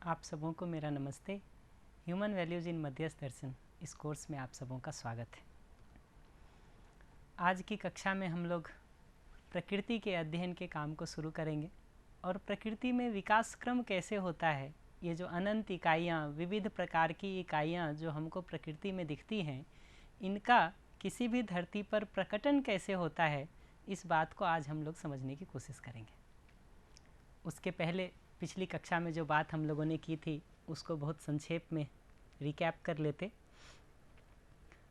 आप सबों को मेरा नमस्ते। ह्यूमन वैल्यूज़ इन मध्यस्थ दर्शन इस कोर्स में आप सबों का स्वागत है। आज की कक्षा में हम लोग प्रकृति के अध्ययन के काम को शुरू करेंगे और प्रकृति में विकास क्रम कैसे होता है, ये जो अनंत इकाइयाँ, विविध प्रकार की इकाइयाँ जो हमको प्रकृति में दिखती हैं, इनका किसी भी धरती पर प्रकटन कैसे होता है, इस बात को आज हम लोग समझने की कोशिश करेंगे। उसके पहले पिछली कक्षा में जो बात हम लोगों ने की थी उसको बहुत संक्षेप में रिकैप कर लेते।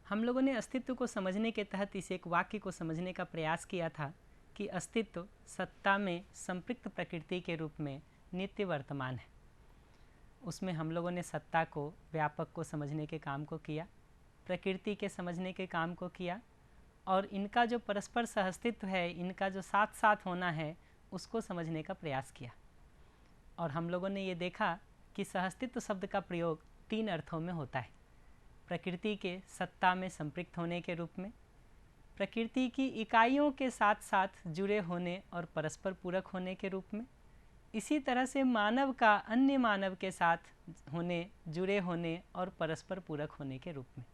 हम लोगों ने अस्तित्व को समझने के तहत इस एक वाक्य को समझने का प्रयास किया था कि अस्तित्व सत्ता में संपृक्त प्रकृति के रूप में नित्य वर्तमान है। उसमें हम लोगों ने सत्ता को, व्यापक को समझने के काम को किया, प्रकृति के समझने के काम को किया और इनका जो परस्पर सहअस्तित्व है, इनका जो साथ साथ होना है, उसको समझने का प्रयास किया। और हम लोगों ने ये देखा कि सहअस्तित्व शब्द का प्रयोग 3 अर्थों में होता है। प्रकृति के सत्ता में संपृक्त होने के रूप में, प्रकृति की इकाइयों के साथ साथ जुड़े होने और परस्पर पूरक होने के रूप में, इसी तरह से मानव का अन्य मानव के साथ होने, जुड़े होने और परस्पर पूरक होने के रूप में।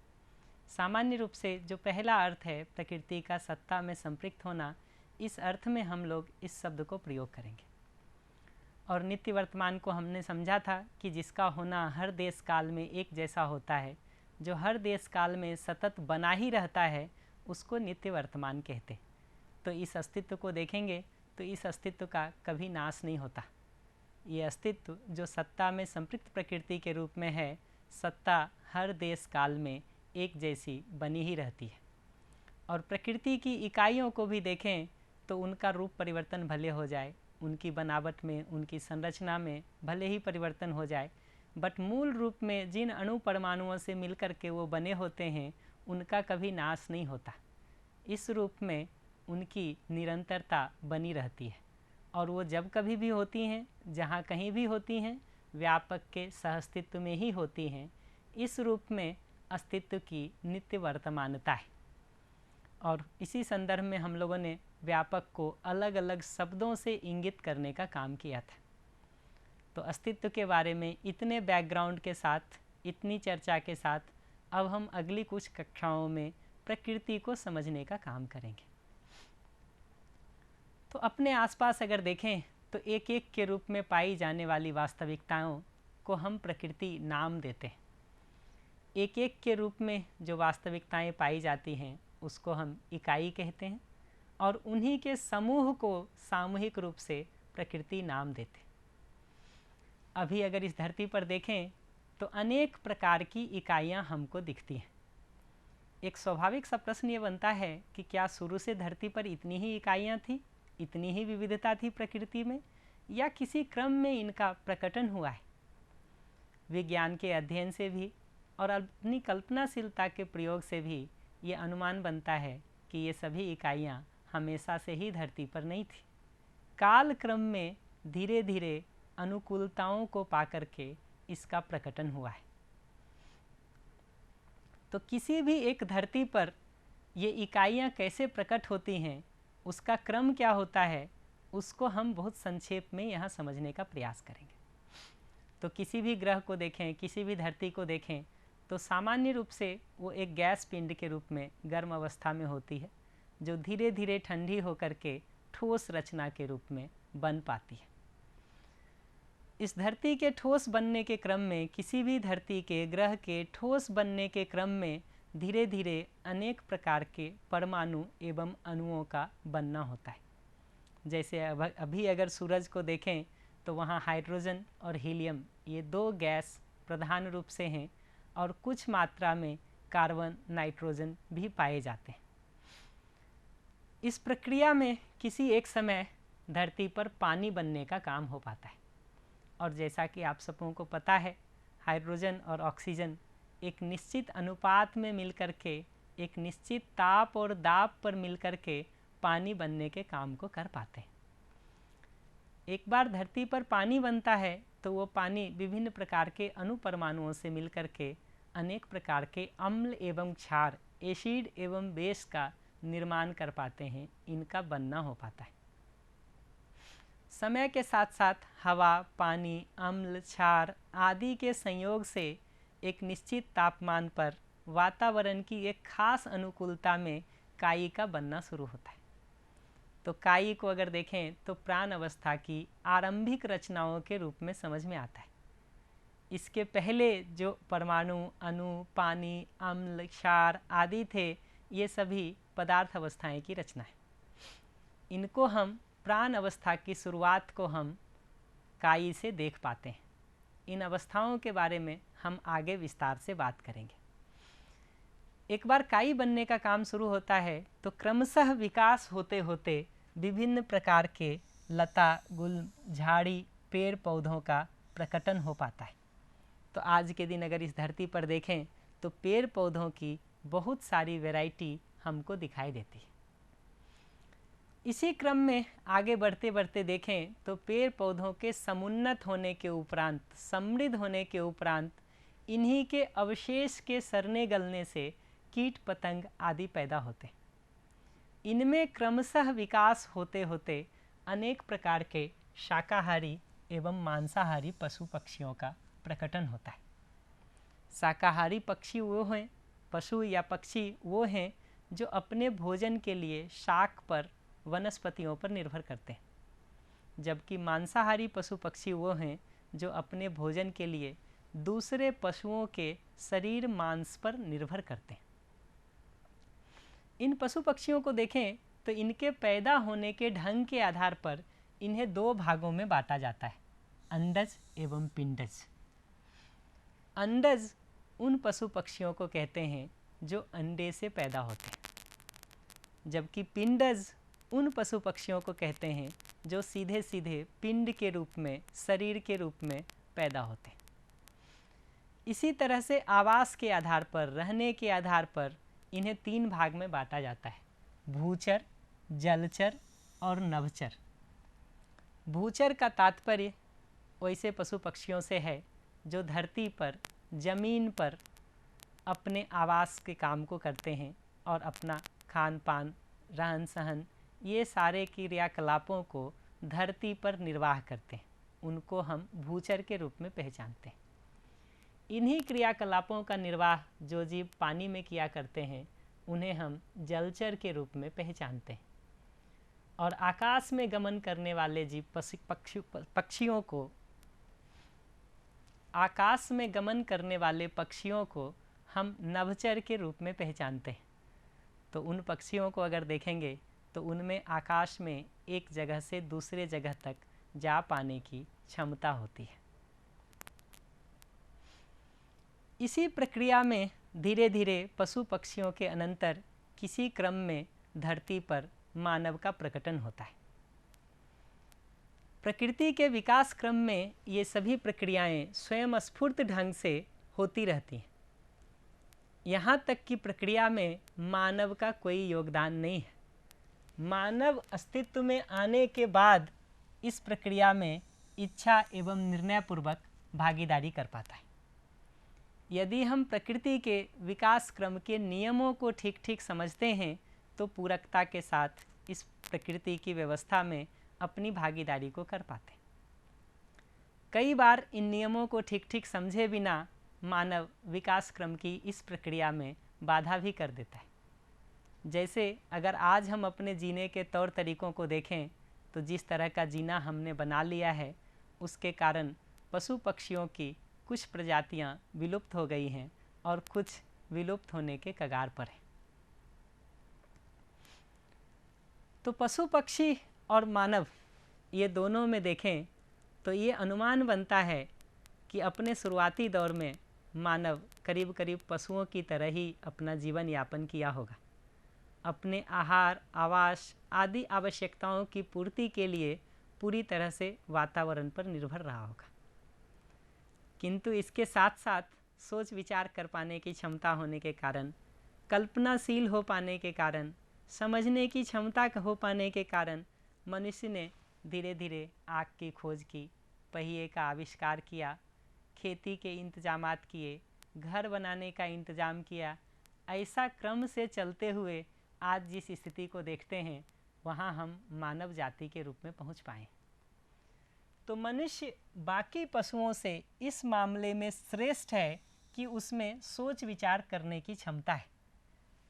सामान्य रूप से जो पहला अर्थ है प्रकृति का सत्ता में संपृक्त होना, इस अर्थ में हम लोग इस शब्द को प्रयोग करेंगे। और नित्य वर्तमान को हमने समझा था कि जिसका होना हर देश काल में एक जैसा होता है, जो हर देश काल में सतत बना ही रहता है, उसको नित्य वर्तमान कहते। तो इस अस्तित्व को देखेंगे तो इस अस्तित्व का कभी नाश नहीं होता। ये अस्तित्व जो सत्ता में संपृक्त प्रकृति के रूप में है, सत्ता हर देश काल में एक जैसी बनी ही रहती है। और प्रकृति की इकाइयों को भी देखें तो उनका रूप परिवर्तन भले हो जाए, उनकी बनावट में, उनकी संरचना में भले ही परिवर्तन हो जाए, बट मूल रूप में जिन अणु परमाणुओं से मिलकर के वो बने होते हैं, उनका कभी नाश नहीं होता। इस रूप में उनकी निरंतरता बनी रहती है और वो जब कभी भी होती हैं, जहाँ कहीं भी होती हैं, व्यापक के सहअस्तित्व में ही होती हैं। इस रूप में अस्तित्व की नित्य वर्तमानता है। और इसी संदर्भ में हम लोगों ने व्यापक को अलग अलग शब्दों से इंगित करने का काम किया था। तो अस्तित्व के बारे में इतने बैकग्राउंड के साथ, इतनी चर्चा के साथ, अब हम अगली कुछ कक्षाओं में प्रकृति को समझने का काम करेंगे। तो अपने आसपास अगर देखें तो एक एक के रूप में पाई जाने वाली वास्तविकताओं को हम प्रकृति नाम देते हैं। एक एक के रूप में जो वास्तविकताएं पाई जाती हैं उसको हम इकाई कहते हैं और उन्हीं के समूह को सामूहिक रूप से प्रकृति नाम देते हैं। अभी अगर इस धरती पर देखें तो अनेक प्रकार की इकाइयां हमको दिखती हैं। एक स्वाभाविक सा प्रश्न ये बनता है कि क्या शुरू से धरती पर इतनी ही इकाइयां थी, इतनी ही विविधता थी प्रकृति में, या किसी क्रम में इनका प्रकटन हुआ है? विज्ञान के अध्ययन से भी और अपनी कल्पनाशीलता के प्रयोग से भी ये अनुमान बनता है कि ये सभी इकाइयां हमेशा से ही धरती पर नहीं थी। काल क्रम में धीरे धीरे अनुकूलताओं को पाकर के इसका प्रकटन हुआ है। तो किसी भी एक धरती पर ये इकाइयां कैसे प्रकट होती हैं, उसका क्रम क्या होता है, उसको हम बहुत संक्षेप में यहाँ समझने का प्रयास करेंगे। तो किसी भी ग्रह को देखें, किसी भी धरती को देखें, तो सामान्य रूप से वो एक गैस पिंड के रूप में गर्म अवस्था में होती है, जो धीरे धीरे ठंडी होकर के ठोस रचना के रूप में बन पाती है। इस धरती के ठोस बनने के क्रम में, किसी भी धरती के ग्रह के ठोस बनने के क्रम में धीरे धीरे अनेक प्रकार के परमाणु एवं अणुओं का बनना होता है। जैसे अभी अगर सूरज को देखें तो वहाँ हाइड्रोजन और हीलियम, ये 2 गैस प्रधान रूप से हैं और कुछ मात्रा में कार्बन, नाइट्रोजन भी पाए जाते हैं। इस प्रक्रिया में किसी एक समय धरती पर पानी बनने का काम हो पाता है। और जैसा कि आप सबों को पता है, हाइड्रोजन और ऑक्सीजन एक निश्चित अनुपात में मिलकर के, एक निश्चित ताप और दाब पर मिलकर के पानी बनने के काम को कर पाते हैं। एक बार धरती पर पानी बनता है तो वो पानी विभिन्न प्रकार के अणु परमाणुओं से मिलकर के अनेक प्रकार के अम्ल एवं क्षार, एसिड एवं बेस का निर्माण कर पाते हैं, इनका बनना हो पाता है। समय के साथ साथ हवा, पानी, अम्ल, क्षार आदि के संयोग से एक निश्चित तापमान पर वातावरण की एक खास अनुकूलता में कायी का बनना शुरू होता है। तो कायी को अगर देखें तो प्राण अवस्था की आरंभिक रचनाओं के रूप में समझ में आता है। इसके पहले जो परमाणु, अणु, पानी, अम्ल, क्षार आदि थे, ये सभी पदार्थ अवस्थाएं की रचना है। इनको हम प्राण अवस्था की शुरुआत को हम कायी से देख पाते हैं। इन अवस्थाओं के बारे में हम आगे विस्तार से बात करेंगे। एक बार कायी बनने का काम शुरू होता है तो क्रमशः विकास होते होते विभिन्न प्रकार के लता, गुल्म, झाड़ी, पेड़ पौधों का प्रकटन हो पाता है। तो आज के दिन अगर इस धरती पर देखें तो पेड़ पौधों की बहुत सारी वैरायटी हमको दिखाई देती है। इसी क्रम में आगे बढ़ते बढ़ते देखें तो पेड़ पौधों के समुन्नत होने के उपरांत, समृद्ध होने के उपरांत इन्हीं के अवशेष के सड़ने गलने से कीट पतंग आदि पैदा होते हैं। इनमें क्रमशः विकास होते होते अनेक प्रकार के शाकाहारी एवं मांसाहारी पशु पक्षियों का प्रकटन होता है। शाकाहारी पक्षी वो हैं, पशु या पक्षी वो हैं जो अपने भोजन के लिए शाक पर, वनस्पतियों पर निर्भर करते हैं, जबकि मांसाहारी पशु पक्षी वो हैं जो अपने भोजन के लिए दूसरे पशुओं के शरीर मांस पर निर्भर करते हैं। इन पशु पक्षियों को देखें तो इनके पैदा होने के ढंग के आधार पर इन्हें दो भागों में बांटा जाता है, अंडज एवं पिंडज। अंडज उन पशु पक्षियों को कहते हैं जो अंडे से पैदा होते हैं, जबकि पिंडज उन पशु पक्षियों को कहते हैं जो सीधे सीधे पिंड के रूप में, शरीर के रूप में पैदा होते हैं। इसी तरह से आवास के आधार पर, रहने के आधार पर इन्हें तीन भाग में बांटा जाता है, भूचर, जलचर और नभचर। भूचर का तात्पर्य वैसे पशु पक्षियों से है जो धरती पर, जमीन पर अपने आवास के काम को करते हैं और अपना खान पान, रहन सहन, ये सारे क्रियाकलापों को धरती पर निर्वाह करते हैं। उनको हम भूचर के रूप में पहचानते हैं। इन्हीं क्रियाकलापों का निर्वाह जो जीव पानी में किया करते हैं उन्हें हम जलचर के रूप में पहचानते हैं। और आकाश में गमन करने वाले जीव पक्षियों को, आकाश में गमन करने वाले पक्षियों को हम नभचर के रूप में पहचानते हैं। तो उन पक्षियों को अगर देखेंगे तो उनमें आकाश में एक जगह से दूसरे जगह तक जा पाने की क्षमता होती है। इसी प्रक्रिया में धीरे धीरे पशु पक्षियों के अनंतर किसी क्रम में धरती पर मानव का प्रकटन होता है। प्रकृति के विकास क्रम में ये सभी प्रक्रियाएं स्वयं स्फूर्त ढंग से होती रहती हैं। यहाँ तक कि प्रक्रिया में मानव का कोई योगदान नहीं है। मानव अस्तित्व में आने के बाद इस प्रक्रिया में इच्छा एवं निर्णयपूर्वक भागीदारी कर पाता है। यदि हम प्रकृति के विकास क्रम के नियमों को ठीक ठीक समझते हैं तो पूरकता के साथ इस प्रकृति की व्यवस्था में अपनी भागीदारी को कर पाते हैं। कई बार इन नियमों को ठीक ठीक समझे बिना मानव विकास क्रम की इस प्रक्रिया में बाधा भी कर देता है। जैसे अगर आज हम अपने जीने के तौर तरीकों को देखें तो जिस तरह का जीना हमने बना लिया है उसके कारण पशु पक्षियों की कुछ प्रजातियां विलुप्त हो गई हैं और कुछ विलुप्त होने के कगार पर हैं। तो पशु पक्षी और मानव ये दोनों में देखें तो ये अनुमान बनता है कि अपने शुरुआती दौर में मानव करीब करीब पशुओं की तरह ही अपना जीवन यापन किया होगा। अपने आहार, आवास आदि आवश्यकताओं की पूर्ति के लिए पूरी तरह से वातावरण पर निर्भर रहा होगा। किंतु इसके साथ साथ सोच विचार कर पाने की क्षमता होने के कारण, कल्पनाशील हो पाने के कारण, समझने की क्षमता हो पाने के कारण मनुष्य ने धीरे धीरे आग की खोज की, पहिए का आविष्कार किया, खेती के इंतजामात किए, घर बनाने का इंतजाम किया। ऐसा क्रम से चलते हुए आज जिस स्थिति को देखते हैं वहाँ हम मानव जाति के रूप में पहुँच पाए। तो मनुष्य बाकी पशुओं से इस मामले में श्रेष्ठ है कि उसमें सोच विचार करने की क्षमता है,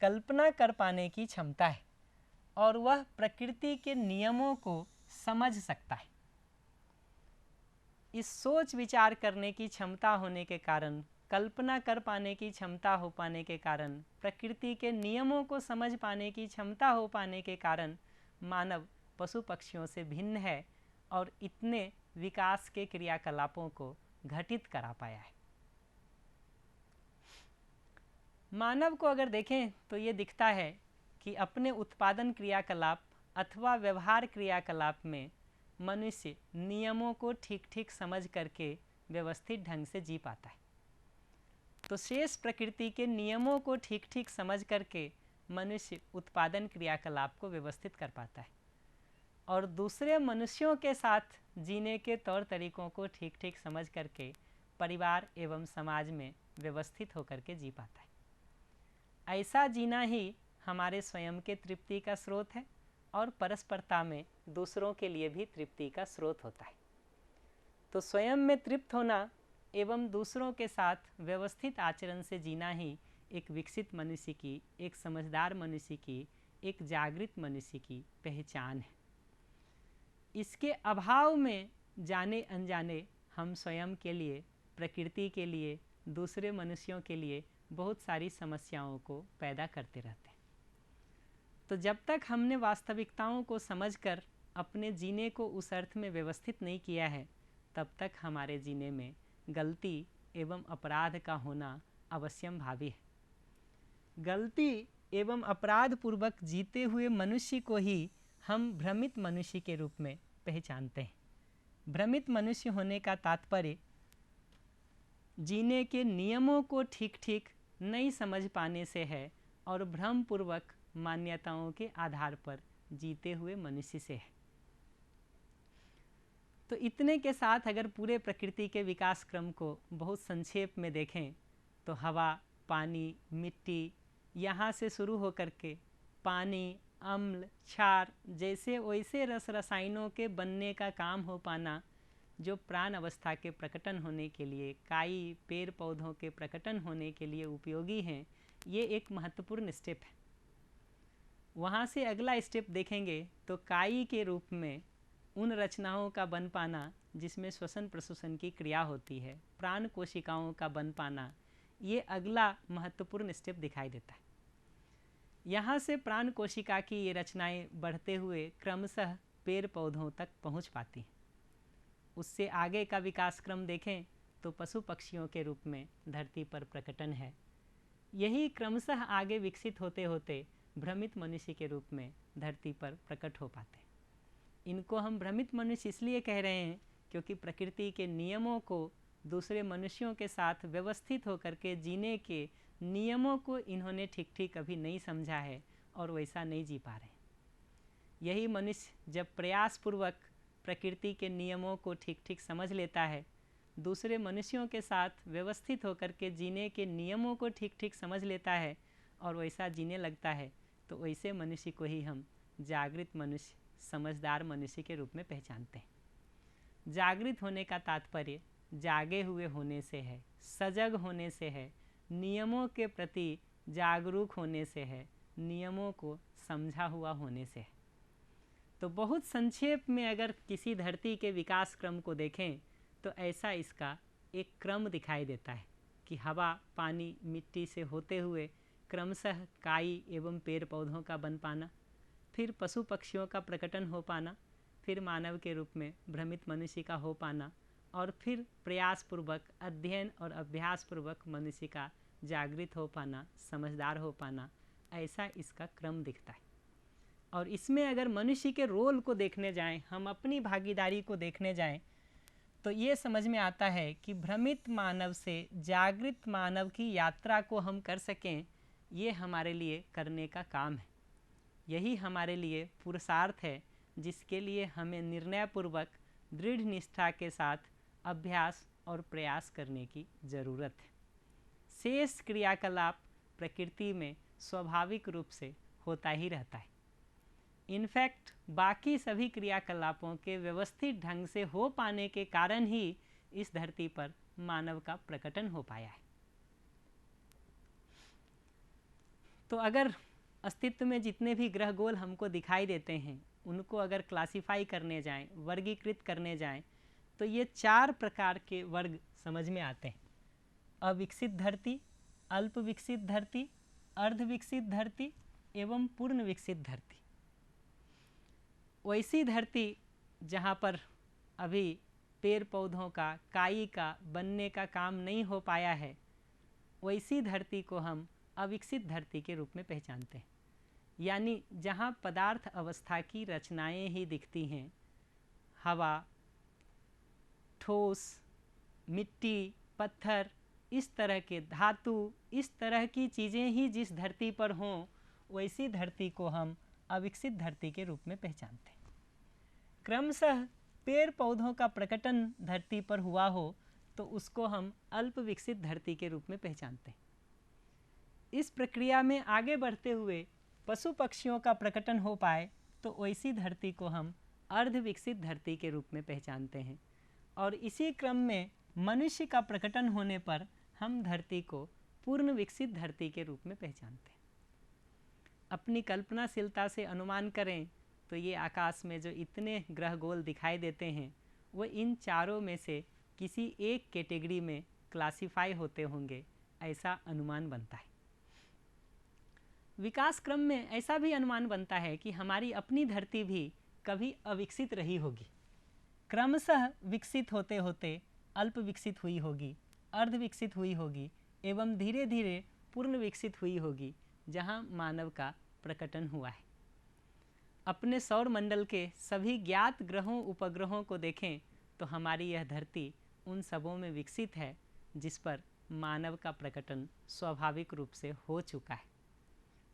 कल्पना कर पाने की क्षमता है और वह प्रकृति के नियमों को समझ सकता है। इस सोच विचार करने की क्षमता होने के कारण, कल्पना कर पाने की क्षमता हो पाने के कारण, प्रकृति के नियमों को समझ पाने की क्षमता हो पाने के कारण मानव पशु पक्षियों से भिन्न है और इतने विकास के क्रियाकलापों को घटित करा पाया है। मानव को अगर देखें तो ये दिखता है कि अपने उत्पादन क्रियाकलाप अथवा व्यवहार क्रियाकलाप में मनुष्य नियमों को ठीक ठीक समझ करके व्यवस्थित ढंग से जी पाता है। तो शेष प्रकृति के नियमों को ठीक ठीक समझ करके मनुष्य उत्पादन क्रियाकलाप को व्यवस्थित कर पाता है और दूसरे मनुष्यों के साथ जीने के तौर तरीकों को ठीक ठीक समझ करके परिवार एवं समाज में व्यवस्थित होकर के जी पाता है। ऐसा जीना ही हमारे स्वयं के तृप्ति का स्रोत है और परस्परता में दूसरों के लिए भी तृप्ति का स्रोत होता है। तो स्वयं में तृप्त होना एवं दूसरों के साथ व्यवस्थित आचरण से जीना ही एक विकसित मनुष्य की, एक समझदार मनुष्य की, एक जागृत मनुष्य की पहचान है। इसके अभाव में जाने अनजाने हम स्वयं के लिए, प्रकृति के लिए, दूसरे मनुष्यों के लिए बहुत सारी समस्याओं को पैदा करते रहते हैं। तो जब तक हमने वास्तविकताओं को समझकर अपने जीने को उस अर्थ में व्यवस्थित नहीं किया है, तब तक हमारे जीने में गलती एवं अपराध का होना अवश्यम भावी है। गलती एवं अपराध पूर्वक जीते हुए मनुष्य को ही हम भ्रमित मनुष्य के रूप में पहचानते हैं। भ्रमित मनुष्य होने का तात्पर्य जीने के नियमों को ठीक ठीक नहीं समझ पाने से है और भ्रम पूर्वक मान्यताओं के आधार पर जीते हुए मनुष्य से है। तो इतने के साथ अगर पूरे प्रकृति के विकास क्रम को बहुत संक्षेप में देखें तो हवा, पानी, मिट्टी, यहाँ से शुरू होकर के पानी, अम्ल, क्षार जैसे वैसे रस रसायनों के बनने का काम हो पाना, जो प्राण अवस्था के प्रकटन होने के लिए, काई, पेड़ पौधों के प्रकटन होने के लिए उपयोगी हैं, ये एक महत्वपूर्ण स्टेप है। वहाँ से अगला स्टेप देखेंगे तो काई के रूप में उन रचनाओं का बन पाना जिसमें श्वसन प्रश्वसन की क्रिया होती है, प्राण कोशिकाओं का बन पाना, ये अगला महत्वपूर्ण स्टेप दिखाई देता है। यहाँ से प्राण कोशिका की ये रचनाएं बढ़ते हुए क्रमशः पेड़ पौधों तक पहुँच पाती हैं। उससे आगे का विकास क्रम देखें तो पशु पक्षियों के रूप में धरती पर प्रकटन है। यही क्रमशः आगे विकसित होते होते भ्रमित मनुष्य के रूप में धरती पर प्रकट हो पाते हैं। इनको हम भ्रमित मनुष्य इसलिए कह रहे हैं क्योंकि प्रकृति के नियमों को दूसरे मनुष्यों के साथ व्यवस्थित होकर के जीने के नियमों को इन्होंने ठीक ठीक अभी नहीं समझा है और वैसा नहीं जी पा रहे। यही मनुष्य जब प्रयासपूर्वक प्रकृति के नियमों को ठीक ठीक समझ लेता है, दूसरे मनुष्यों के साथ व्यवस्थित होकर के जीने के नियमों को ठीक ठीक समझ लेता है और वैसा जीने लगता है, तो वैसे मनुष्य को ही हम जागृत मनुष्य, समझदार मनुष्य के रूप में पहचानते हैं। जागृत होने का तात्पर्य जागे हुए होने से है, सजग होने से है, नियमों के प्रति जागरूक होने से है, नियमों को समझा हुआ होने से है। तो बहुत संक्षेप में अगर किसी धरती के विकास क्रम को देखें तो ऐसा इसका एक क्रम दिखाई देता है कि हवा, पानी, मिट्टी से होते हुए क्रमशः काई एवं पेड़ पौधों का बन पाना, फिर पशु पक्षियों का प्रकटन हो पाना, फिर मानव के रूप में भ्रमित मनुष्य का हो पाना और फिर प्रयासपूर्वक अध्ययन और अभ्यासपूर्वक मनुष्य का जागृत हो पाना, समझदार हो पाना, ऐसा इसका क्रम दिखता है। और इसमें अगर मनुष्य के रोल को देखने जाएं, हम अपनी भागीदारी को देखने जाएं, तो ये समझ में आता है कि भ्रमित मानव से जागृत मानव की यात्रा को हम कर सकें, ये हमारे लिए करने का काम है। यही हमारे लिए पुरुषार्थ है जिसके लिए हमें निर्णयपूर्वक दृढ़ निष्ठा के साथ अभ्यास और प्रयास करने की ज़रूरत है। शेष क्रियाकलाप प्रकृति में स्वाभाविक रूप से होता ही रहता है। इनफैक्ट बाकी सभी क्रियाकलापों के व्यवस्थित ढंग से हो पाने के कारण ही इस धरती पर मानव का प्रकटन हो पाया है। तो अगर अस्तित्व में जितने भी ग्रह गोल हमको दिखाई देते हैं उनको अगर क्लासिफाई करने जाएं, वर्गीकृत करने जाएं, तो ये 4 प्रकार के वर्ग समझ में आते हैं। अविकसित धरती, अल्प विकसित धरती, अर्ध विकसित धरती एवं पूर्ण विकसित धरती। वैसी धरती जहाँ पर अभी पेड़ पौधों का, काई का बनने का काम नहीं हो पाया है, वैसी धरती को हम अविकसित धरती के रूप में पहचानते हैं। यानी जहाँ पदार्थ अवस्था की रचनाएं ही दिखती हैं, हवा, ठोस, मिट्टी, पत्थर, इस तरह के धातु, इस तरह की चीज़ें ही जिस धरती पर हों, वैसी धरती को हम अविकसित धरती के रूप में पहचानते हैं। क्रमशः पेड़ पौधों का प्रकटन धरती पर हुआ हो तो उसको हम अल्प विकसित धरती के रूप में पहचानते हैं। इस प्रक्रिया में आगे बढ़ते हुए पशु पक्षियों का प्रकटन हो पाए तो वैसी धरती को हम अर्ध विकसित धरती के रूप में पहचानते हैं। और इसी क्रम में मनुष्य का प्रकटन होने पर हम धरती को पूर्ण विकसित धरती के रूप में पहचानते हैं। अपनी कल्पनाशीलता से अनुमान करें तो ये आकाश में जो इतने ग्रह गोल दिखाई देते हैं वो इन चारों में से किसी एक कैटेगरी में क्लासिफाई होते होंगे, ऐसा अनुमान बनता है। विकास क्रम में ऐसा भी अनुमान बनता है कि हमारी अपनी धरती भी कभी अविकसित रही होगी, क्रमशः विकसित होते होते अल्प विकसित हुई होगी, अर्ध विकसित हुई होगी एवं धीरे धीरे पूर्ण विकसित हुई होगी, जहाँ मानव का प्रकटन हुआ है। अपने सौर मंडल के सभी ज्ञात ग्रहों उपग्रहों को देखें तो हमारी यह धरती उन सबों में विकसित है जिस पर मानव का प्रकटन स्वाभाविक रूप से हो चुका है।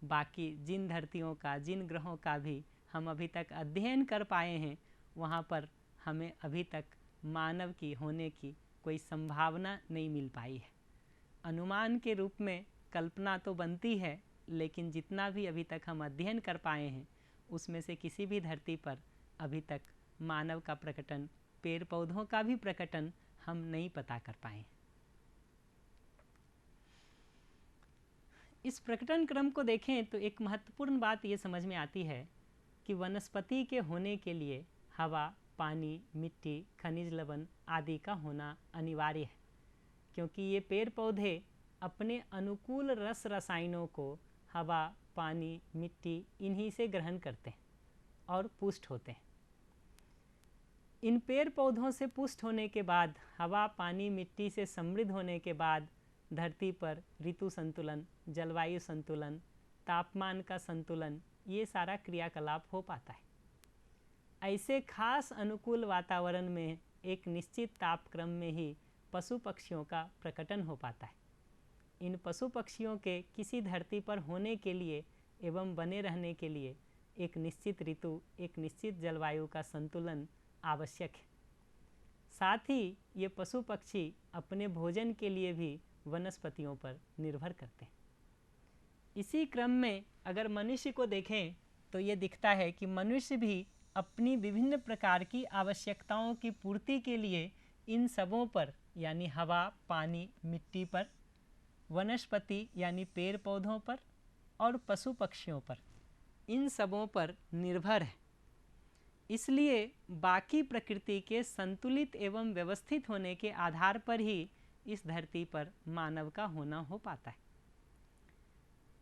बाकी जिन धरतियों का, जिन ग्रहों का भी हम अभी तक अध्ययन कर पाए हैं, वहाँ पर हमें अभी तक मानव की होने की कोई संभावना नहीं मिल पाई है। अनुमान के रूप में कल्पना तो बनती है, लेकिन जितना भी अभी तक हम अध्ययन कर पाए हैं उसमें से किसी भी धरती पर अभी तक मानव का प्रकटन, पेड़ पौधों का भी प्रकटन हम नहीं पता कर पाए। इस प्रकटन क्रम को देखें तो एक महत्वपूर्ण बात ये समझ में आती है कि वनस्पति के होने के लिए हवा, पानी, मिट्टी, खनिज लवण आदि का होना अनिवार्य है, क्योंकि ये पेड़ पौधे अपने अनुकूल रस रसायनों को हवा, पानी, मिट्टी इन्हीं से ग्रहण करते हैं और पुष्ट होते हैं। इन पेड़ पौधों से पुष्ट होने के बाद, हवा, पानी, मिट्टी से समृद्ध होने के बाद धरती पर ऋतु संतुलन, जलवायु संतुलन, तापमान का संतुलन, ये सारा क्रियाकलाप हो पाता है। ऐसे खास अनुकूल वातावरण में एक निश्चित तापक्रम में ही पशु पक्षियों का प्रकटन हो पाता है। इन पशु पक्षियों के किसी धरती पर होने के लिए एवं बने रहने के लिए एक निश्चित ऋतु, एक निश्चित जलवायु का संतुलन आवश्यक है। साथ ही ये पशु पक्षी अपने भोजन के लिए भी वनस्पतियों पर निर्भर करते हैं। इसी क्रम में अगर मनुष्य को देखें तो ये दिखता है कि मनुष्य भी अपनी विभिन्न प्रकार की आवश्यकताओं की पूर्ति के लिए इन सबों पर, यानी हवा, पानी, मिट्टी पर, वनस्पति यानी पेड़ पौधों पर और पशु पक्षियों पर, इन सबों पर निर्भर है। इसलिए बाकी प्रकृति के संतुलित एवं व्यवस्थित होने के आधार पर ही इस धरती पर मानव का होना हो पाता है।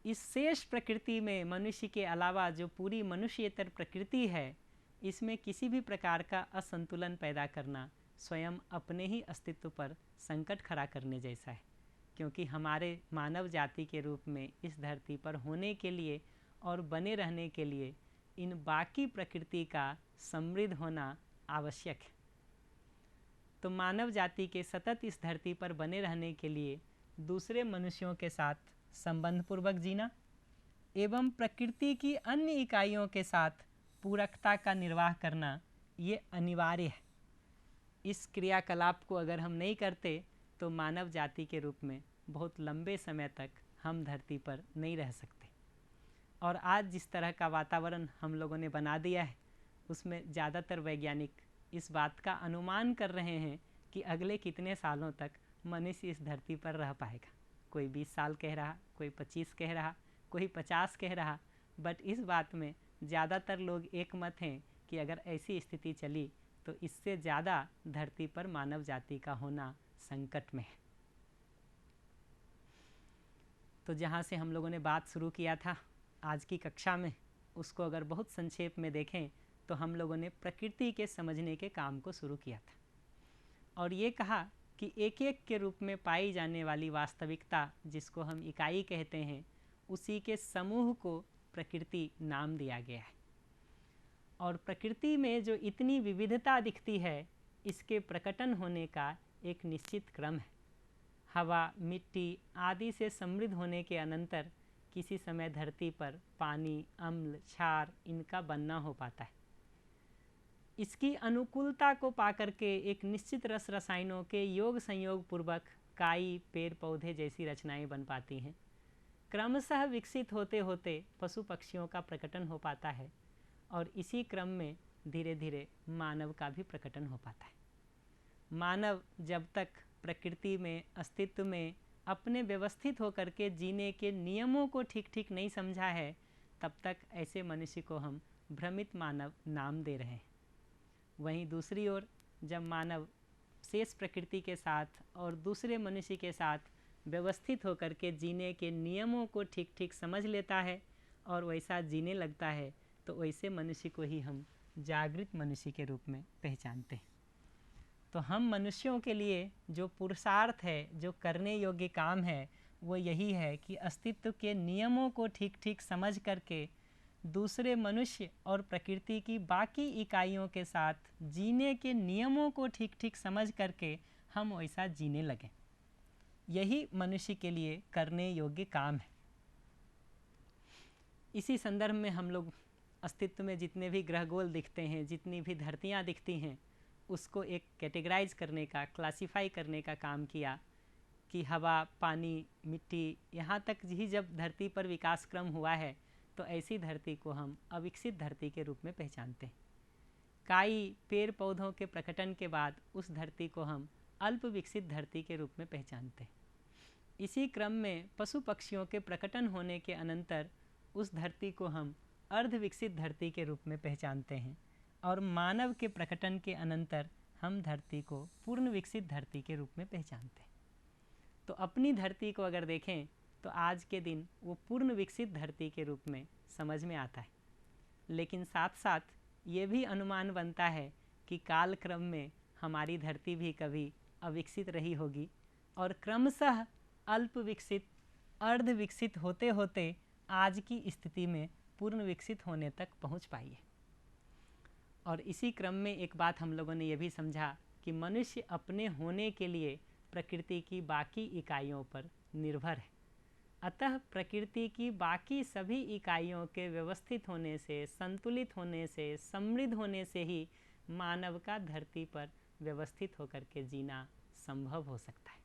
इस शेष प्रकृति में मनुष्य के अलावा जो पूरी मनुष्येतर प्रकृति है, इसमें किसी भी प्रकार का असंतुलन पैदा करना स्वयं अपने ही अस्तित्व पर संकट खड़ा करने जैसा है, क्योंकि हमारे मानव जाति के रूप में इस धरती पर होने के लिए और बने रहने के लिए इन बाकी प्रकृति का समृद्ध होना आवश्यक है। तो मानव जाति के सतत इस धरती पर बने रहने के लिए दूसरे मनुष्यों के साथ संबंधपूर्वक जीना एवं प्रकृति की अन्य इकाइयों के साथ पूरकता का निर्वाह करना ये अनिवार्य है। इस क्रियाकलाप को अगर हम नहीं करते तो मानव जाति के रूप में बहुत लंबे समय तक हम धरती पर नहीं रह सकते। और आज जिस तरह का वातावरण हम लोगों ने बना दिया है उसमें ज़्यादातर वैज्ञानिक इस बात का अनुमान कर रहे हैं कि अगले कितने सालों तक मनुष्य इस धरती पर रह पाएगा। कोई 20 साल कह रहा, कोई 25 कह रहा, कोई 50 कह रहा, बट इस बात में ज़्यादातर लोग एक मत हैं कि अगर ऐसी स्थिति चली तो इससे ज़्यादा धरती पर मानव जाति का होना संकट में है। तो जहाँ से हम लोगों ने बात शुरू किया था आज की कक्षा में, उसको अगर बहुत संक्षेप में देखें तो हम लोगों ने प्रकृति के समझने के काम को शुरू किया था और ये कहा कि एक एक के रूप में पाई जाने वाली वास्तविकता, जिसको हम इकाई कहते हैं, उसी के समूह को प्रकृति नाम दिया गया है। और प्रकृति में जो इतनी विविधता दिखती है, इसके प्रकटन होने का एक निश्चित क्रम है। हवा, मिट्टी आदि से समृद्ध होने के अनंतर किसी समय धरती पर पानी, अम्ल, क्षार इनका बनना हो पाता है। इसकी अनुकूलता को पाकर के एक निश्चित रस रसायनों के योग संयोग पूर्वक काई, पेड़ पौधे जैसी रचनाएं बन पाती हैं। क्रमशः विकसित होते होते पशु पक्षियों का प्रकटन हो पाता है और इसी क्रम में धीरे धीरे मानव का भी प्रकटन हो पाता है। मानव जब तक प्रकृति में, अस्तित्व में अपने व्यवस्थित होकर के जीने के नियमों को ठीक ठीक नहीं समझा है, तब तक ऐसे मनुष्य को हम भ्रमित मानव नाम दे रहे हैं। वहीं दूसरी ओर जब मानव शेष प्रकृति के साथ और दूसरे मनुष्य के साथ व्यवस्थित होकर के जीने के नियमों को ठीक ठीक समझ लेता है और वैसा जीने लगता है, तो वैसे मनुष्य को ही हम जागृत मनुष्य के रूप में पहचानते हैं। तो हम मनुष्यों के लिए जो पुरुषार्थ है, जो करने योग्य काम है, वो यही है कि अस्तित्व के नियमों को ठीक ठीक समझ करके दूसरे मनुष्य और प्रकृति की बाकी इकाइयों के साथ जीने के नियमों को ठीक ठीक समझ करके हम वैसा जीने लगें। यही मनुष्य के लिए करने योग्य काम है। इसी संदर्भ में हम लोग अस्तित्व में जितने भी ग्रहगोल दिखते हैं, जितनी भी धरतियाँ दिखती हैं, उसको एक कैटेगराइज करने का, क्लासिफाई करने का काम किया कि हवा, पानी, मिट्टी, यहाँ तक ही जब धरती पर विकास क्रम हुआ है तो ऐसी धरती को हम अविकसित धरती के रूप में पहचानते हैं। काई, पेड़ पौधों के प्रकटन के बाद उस धरती को हम अल्प विकसित धरती के रूप में पहचानते हैं। इसी क्रम में पशु पक्षियों के प्रकटन होने के अनंतर उस धरती को हम अर्ध विकसित धरती के रूप में पहचानते हैं और मानव के प्रकटन के अनंतर हम धरती को पूर्ण विकसित धरती के रूप में पहचानते हैं। तो अपनी धरती को अगर देखें तो आज के दिन वो पूर्ण विकसित धरती के रूप में समझ में आता है, लेकिन साथ साथ ये भी अनुमान बनता है कि काल क्रम में हमारी धरती भी कभी अविकसित रही होगी और क्रमशः अल्प विकसित, अर्ध विकसित होते होते आज की स्थिति में पूर्ण विकसित होने तक पहुंच पाई है। और इसी क्रम में एक बात हम लोगों ने ये भी समझा कि मनुष्य अपने होने के लिए प्रकृति की बाकी इकाइयों पर निर्भर है। अतः प्रकृति की बाकी सभी इकाइयों के व्यवस्थित होने से, संतुलित होने से, समृद्ध होने से ही मानव का धरती पर व्यवस्थित होकर के जीना संभव हो सकता है।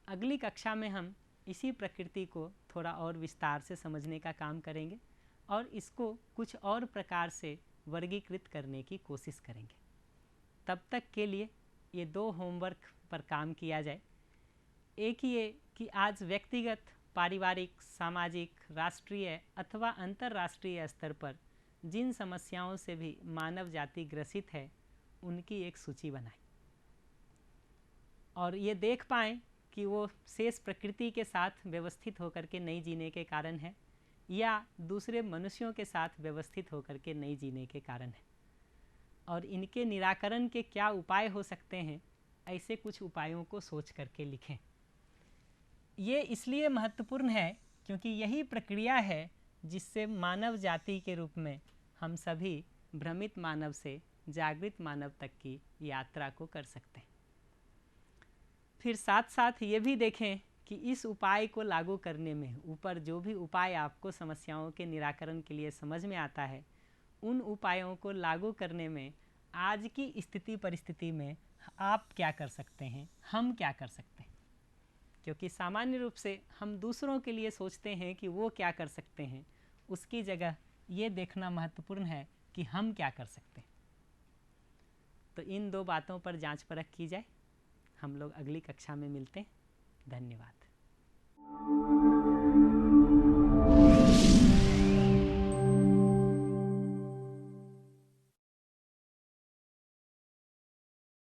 अगली कक्षा में हम इसी प्रकृति को थोड़ा और विस्तार से समझने का काम करेंगे और इसको कुछ और प्रकार से वर्गीकृत करने की कोशिश करेंगे। तब तक के लिए ये दो होमवर्क पर काम किया जाए। एक ये कि आज व्यक्तिगत, पारिवारिक, सामाजिक, राष्ट्रीय अथवा अंतर्राष्ट्रीय स्तर पर जिन समस्याओं से भी मानव जाति ग्रसित है, उनकी एक सूची बनाएं और ये देख पाएं कि वो शेष प्रकृति के साथ व्यवस्थित होकर के नहीं जीने के कारण है या दूसरे मनुष्यों के साथ व्यवस्थित होकर के नहीं जीने के कारण है, और इनके निराकरण के क्या उपाय हो सकते हैं, ऐसे कुछ उपायों को सोच करके लिखें। ये इसलिए महत्वपूर्ण है क्योंकि यही प्रक्रिया है जिससे मानव जाति के रूप में हम सभी भ्रमित मानव से जागृत मानव तक की यात्रा को कर सकते हैं। फिर साथ साथ ये भी देखें कि इस उपाय को लागू करने में, ऊपर जो भी उपाय आपको समस्याओं के निराकरण के लिए समझ में आता है, उन उपायों को लागू करने में आज की स्थिति परिस्थिति में आप क्या कर सकते हैं, हम क्या कर सकते हैं, क्योंकि सामान्य रूप से हम दूसरों के लिए सोचते हैं कि वो क्या कर सकते हैं, उसकी जगह ये देखना महत्वपूर्ण है कि हम क्या कर सकते हैं। तो इन दो बातों पर जांच परख की जाए। हम लोग अगली कक्षा में मिलते हैं। धन्यवाद।